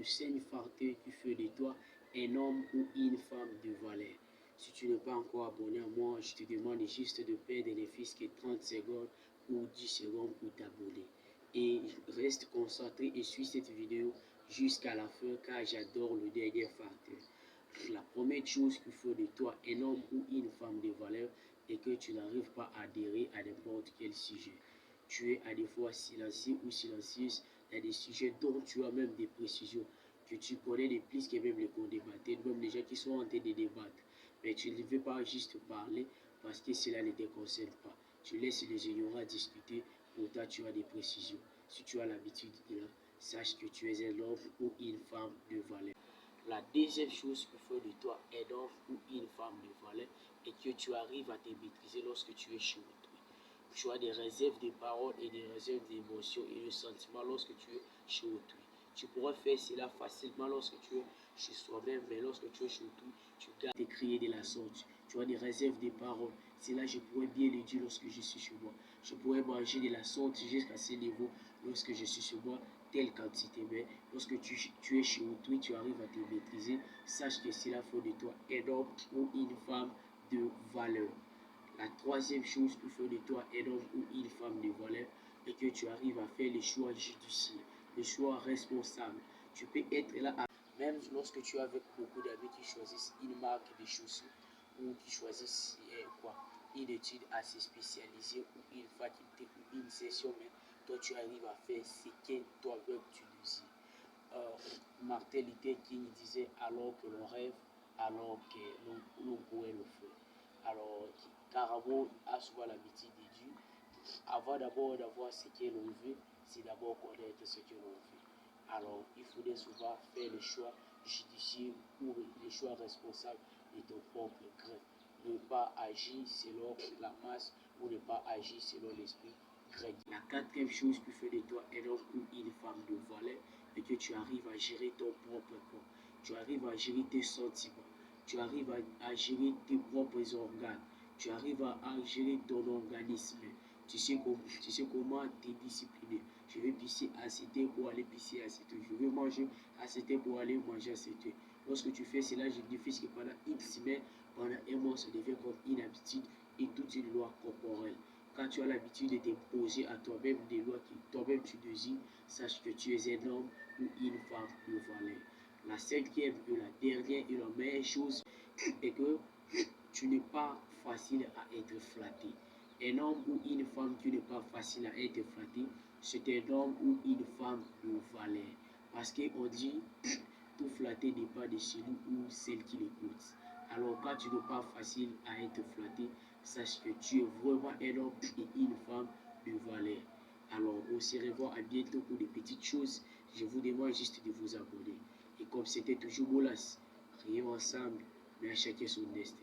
de 5 facteurs qui font de toi un homme ou une femme de valeur. Si tu n'es pas encore abonné à moi, je te demande juste de perdre les fils que 30 secondes ou 10 secondes pour t'abonner. Et reste concentré et suis cette vidéo jusqu'à la fin car j'adore le dernier facteur. La première chose qu'il faut de toi, un homme ou une femme de valeur, est que tu n'arrives pas à adhérer à n'importe quel sujet. Tu es à des fois silencieux ou silencieuse dans des sujets dont tu as même des précisions, que tu connais de plus que même les co-débatteurs, même les gens qui sont en train de débattre. Mais tu ne veux pas juste parler parce que cela ne te concerne pas. Tu laisses les ignorants discuter, pourtant tu as des précisions. Si tu as l'habitude de là, sache que tu es un homme ou une femme de valeur. La deuxième chose qu'il faut de toi, un homme ou une femme de valeur, est que tu arrives à te maîtriser lorsque tu es chez autrui. Tu as des réserves de parole et des réserves d'émotions et de sentiments lorsque tu es chez autrui. Tu pourras faire cela facilement lorsque tu es chez soi-même, mais lorsque tu es chez autrui, tu gardes tes crier de la sorte. Tu as des réserves de parole. C'est là que je pourrais bien le dire lorsque je suis chez moi. Je pourrais manger de la sorte jusqu'à ce niveau lorsque je suis chez moi, telle quantité. Mais lorsque tu es chez autrui, tu arrives à te maîtriser. Sache que cela fait de toi un homme ou une femme de valeur. La troisième chose qu'il faut de toi, un homme ou une femme de valeur, est que tu arrives à faire les choix judicieux, les choix responsables. Tu peux être là, même lorsque tu es avec beaucoup d'amis qui choisissent une marque de chaussures ou qui choisissent une étude assez spécialisée ou une faculté ou une session, mais toi tu arrives à faire ce que toi-même tu désires. Martin Luther King disait alors que l'on rêve, alors que l'on pourrait le faire. Alors, Carabo a souvent l'habitude de dire, avant d'abord d'avoir ce que l'on veut, c'est d'abord connaître ce que l'on veut. Alors, il faudrait souvent faire les choix judicieux ou les choix responsables de ton propre grain. Ne pas agir selon la masse ou ne pas agir selon l'esprit grec. La quatrième chose qui fait de toi un homme ou une femme de valeur est que tu arrives à gérer ton propre corps. Tu arrives à gérer tes sentiments. Tu arrives à gérer tes propres organes. Tu arrives à gérer ton organisme. Tu sais comment te discipliner. Je vais pisser à cette heure pour aller pisser à cette heure. Je vais manger à cette heure pour aller manger à cette heure. Lorsque tu fais cela, je diffuse que pendant une semaine, pendant un mois, ça devient comme une habitude et toute une loi corporelle. Quand tu as l'habitude de t'imposer à toi-même des lois que toi-même tu désires, sache que tu es un homme ou une femme de valeur. La cinquième et la dernière et la meilleure chose est que tu n'es pas facile à être flatté. Un homme ou une femme qui n'est pas facile à être flatté, c'est un homme ou une femme de valeur. Parce qu'on dit, tout flatté n'est pas de celui ou celle qui l'écoute. Alors quand tu n'es pas facile à être flatté, sache que tu es vraiment un homme et une femme de valeur. Alors on se revoit à bientôt pour des petites choses. Je vous demande juste de vous abonner. Et comme c'était toujours Bolas, rions ensemble, mais à chacun son destin.